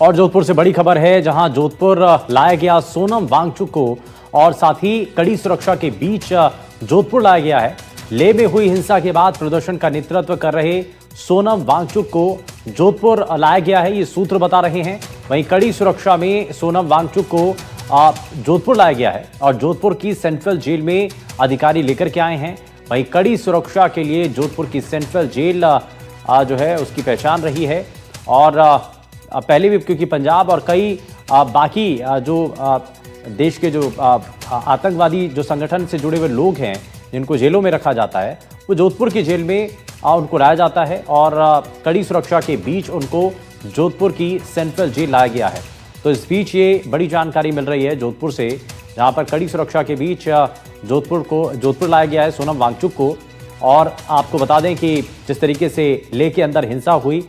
और जोधपुर से बड़ी खबर है, जहां जोधपुर लाया गया सोनम वांगचुक को और साथ ही कड़ी सुरक्षा के बीच जोधपुर लाया गया है। लेह में हुई हिंसा के बाद प्रदर्शन का नेतृत्व कर रहे सोनम वांगचुक को जोधपुर लाया गया है, ये सूत्र बता रहे हैं। वहीं कड़ी सुरक्षा में सोनम वांगचुक को जोधपुर लाया गया है और जोधपुर की सेंट्रल जेल में अधिकारी लेकर के आए हैं। वहीं कड़ी सुरक्षा के लिए जोधपुर की सेंट्रल जेल जो है उसकी पहचान रही है। और पहले भी क्योंकि पंजाब और कई बाकी जो देश के जो आतंकवादी जो संगठन से जुड़े हुए लोग हैं जिनको जेलों में रखा जाता है, वो जोधपुर की जेल में उनको लाया जाता है और कड़ी सुरक्षा के बीच उनको जोधपुर की सेंट्रल जेल लाया गया है। तो इस बीच ये बड़ी जानकारी मिल रही है जोधपुर से, जहां पर कड़ी सुरक्षा के बीच जोधपुर लाया गया है सोनम वांगचुक को। और आपको बता दें कि जिस तरीके से लेह के अंदर हिंसा हुई,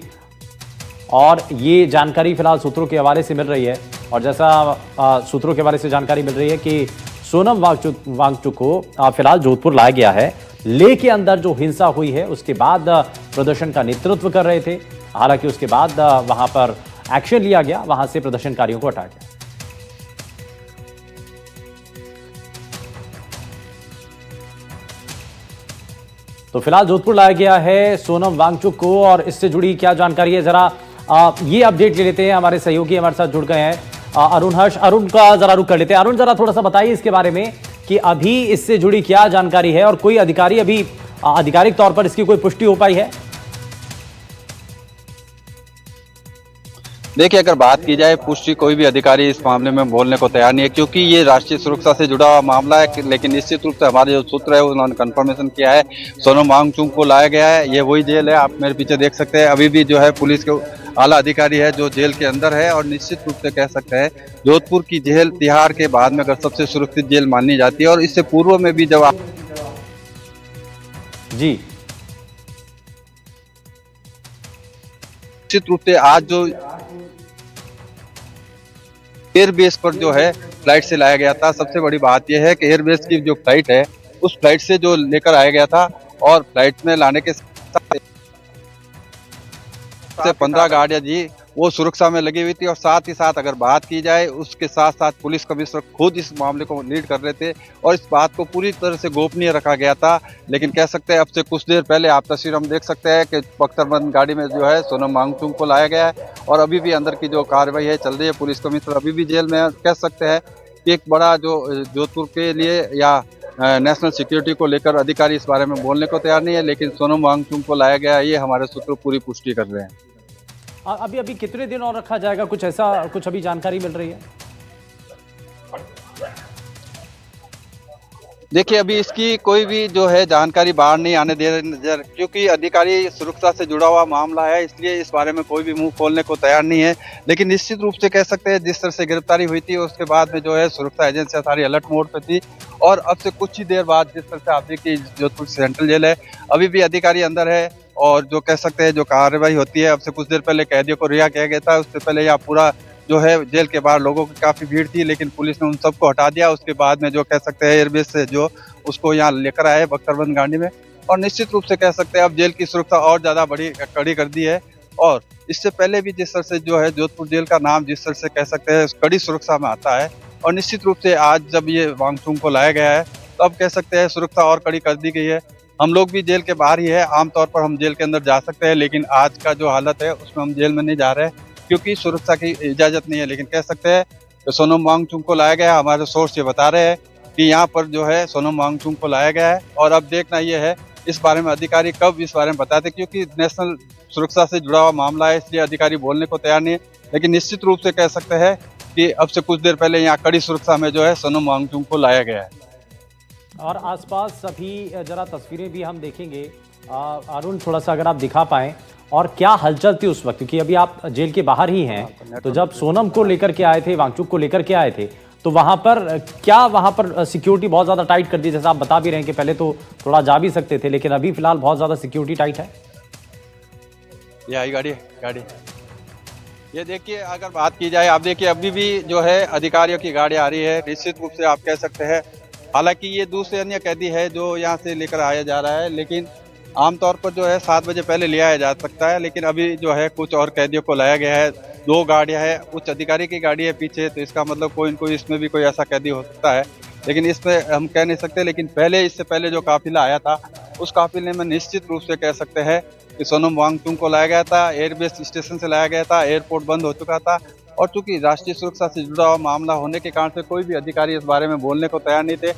और ये जानकारी फिलहाल सूत्रों के हवाले से मिल रही है, और जैसा सूत्रों के हवाले से जानकारी मिल रही है कि सोनम वांगचुक को फिलहाल जोधपुर लाया गया है। लेह के अंदर जो हिंसा हुई है उसके बाद प्रदर्शन का नेतृत्व कर रहे थे, हालांकि उसके बाद वहां पर एक्शन लिया गया, वहां से प्रदर्शनकारियों को हटाया गया। तो फिलहाल जोधपुर लाया गया है सोनम वांगचुक को, और इससे जुड़ी क्या जानकारी है जरा ये अपडेट ले लेते हैं। हमारे सहयोगी हमारे साथ जुड़ गए हैं, अरुण का जरा रुक कर लेते हैं। अरुण, जरा थोड़ा सा बताइए इसके बारे में कि अभी इससे जुड़ी क्या जानकारी है और कोई अधिकारी अभी आधिकारिक तौर पर इसकी कोई पुष्टि हो पाई है? देखिए, अगर बात की जाए पुष्टि, कोई भी अधिकारी इस मामले में बोलने को तैयार नहीं है, क्योंकि ये राष्ट्रीय सुरक्षा से जुड़ा हुआ मामला है। लेकिन निश्चित रूप से हमारे जो सूत्र है उन्होंने कंफर्मेशन किया है, सोनम वांगचुक को लाया गया है। ये वही जेल है, आप मेरे पीछे देख सकते हैं। अभी भी जो है पुलिस के आला अधिकारी है जो जेल के अंदर है, और निश्चित रूप से कह सकते हैं जोधपुर की जेल तिहाड़ के बाद में अगर सबसे सुरक्षित जेल मानी जाती है। और इससे पूर्व में भी जब आप जी निश्चित रूप से आज जो एयरबेस पर जो है फ्लाइट से लाया गया था, सबसे बड़ी बात यह है कि एयरबेस की जो फ्लाइट है उस फ्लाइट से जो लेकर आया गया था, और फ्लाइट में लाने के साथ 15 गाड़ियां जी वो सुरक्षा में लगी हुई थी। और साथ ही साथ अगर बात की जाए, उसके साथ साथ पुलिस कमिश्नर खुद इस मामले को लीड कर रहे थे और इस बात को पूरी तरह से गोपनीय रखा गया था। लेकिन कह सकते हैं अब से कुछ देर पहले आप तस्वीर हम देख सकते हैं कि बख्तरबंद गाड़ी में जो है सोनम वांगचुक को लाया गया है, और अभी भी अंदर की जो कार्रवाई है चल रही है। पुलिस कमिश्नर अभी भी जेल में, कह सकते हैं कि एक बड़ा जो जोधपुर के लिए या नेशनल सिक्योरिटी को लेकर अधिकारी इस बारे में बोलने को तैयार नहीं है। लेकिन सोनम वांगचुक को लाया गया है, ये हमारे सूत्र पूरी पुष्टि कर रहे हैं। अभी कितने दिन और रखा जाएगा, कुछ अभी जानकारी मिल रही है? देखिए, अभी इसकी कोई भी जो है जानकारी बाहर नहीं आने दे रहे, क्योंकि अधिकारी सुरक्षा से जुड़ा हुआ मामला है, इसलिए इस बारे में कोई भी मुंह खोलने को तैयार नहीं है। लेकिन निश्चित रूप से कह सकते हैं जिस तरह से गिरफ्तारी हुई थी उसके बाद में जो है सुरक्षा एजेंसियां सारी अलर्ट मोड पे थी, और अब से कुछ ही देर बाद जिस तरह से आप देखिए जोधपुर सेंट्रल जेल है, अभी भी अधिकारी अंदर है, और जो कह सकते हैं जो कार्रवाई होती है, अब से कुछ देर पहले कैदियों को रिहा किया गया था। उससे पहले यहाँ पूरा जो है जेल के बाहर लोगों की काफी भीड़ थी, लेकिन पुलिस ने उन सबको हटा दिया। उसके बाद में जो कह सकते हैं एयरबेस से जो उसको यहाँ लेकर आए बख्तरबंद गाड़ी में, और निश्चित रूप से कह सकते हैं अब जेल की सुरक्षा और ज्यादा बड़ी कड़ी कर दी है। और इससे पहले भी जिस तरह से जो है जोधपुर जेल का नाम जिस तरह से कह सकते हैं कड़ी सुरक्षा में आता है, और निश्चित रूप से आज जब ये वांगचुक को लाया गया है तो अब कह सकते हैं सुरक्षा और कड़ी कर दी गई है। हम लोग भी जेल के बाहर ही है, आमतौर पर हम जेल के अंदर जा सकते हैं, लेकिन आज का जो हालत है उसमें हम जेल में नहीं जा रहे क्योंकि सुरक्षा की इजाजत नहीं है। लेकिन कह सकते हैं तो सोनम वांगचुक को लाया गया है, हमारे सोर्स ये बता रहे हैं कि यहाँ पर जो है सोनम वांगचुक को लाया गया है। और अब देखना ये है इस बारे में अधिकारी कब इस बारे में बताते, क्योंकि नेशनल सुरक्षा से जुड़ा हुआ मामला है, इसलिए अधिकारी बोलने को तैयार नहीं है। लेकिन निश्चित रूप से कह सकते हैं कि अब से कुछ देर पहले यहाँ कड़ी सुरक्षा में जो है सोनम वांगचुक को लाया गया है। और आसपास अभी जरा तस्वीरें भी हम देखेंगे, अरुण थोड़ा सा अगर आप दिखा पाएं, और क्या हलचल थी उस वक्त, क्योंकि अभी आप जेल के बाहर ही हैं। तो जब सोनम को लेकर के आए थे, वांगचुक को लेकर के आए थे, तो वहां पर सिक्योरिटी बहुत ज्यादा टाइट कर दी, जैसा आप बता भी रहे हैं कि पहले तो थोड़ा जा भी सकते थे, लेकिन अभी फिलहाल बहुत ज्यादा सिक्योरिटी टाइट है। ये आई गाड़ी ये देखिए, अगर बात की जाए, आप देखिए अभी भी जो है अधिकारियों की गाड़ी आ रही है। निश्चित रूप से आप कह सकते हैं, हालांकि ये दूसरे अन्य कैदी है जो यहाँ से लेकर आया जा रहा है, लेकिन आमतौर पर जो है 7 बजे पहले ले आया जा सकता है, लेकिन अभी जो है कुछ और कैदियों को लाया गया है। 2 गाड़ियां है, उच्च अधिकारी की गाड़ी है पीछे, तो इसका मतलब कोई न कोई इसमें भी कोई ऐसा कैदी हो सकता है, लेकिन इसमें हम कह नहीं सकते। लेकिन इससे पहले जो काफिला आया था, उस काफिले में निश्चित रूप से कह सकते हैं कि सोनम वांगचुक को लाया गया था, एयरबेस स्टेशन से लाया गया था, एयरपोर्ट बंद हो चुका था, और चूंकि राष्ट्रीय सुरक्षा से जुड़ा हुआ मामला होने के कारण से कोई भी अधिकारी इस बारे में बोलने को तैयार नहीं थे।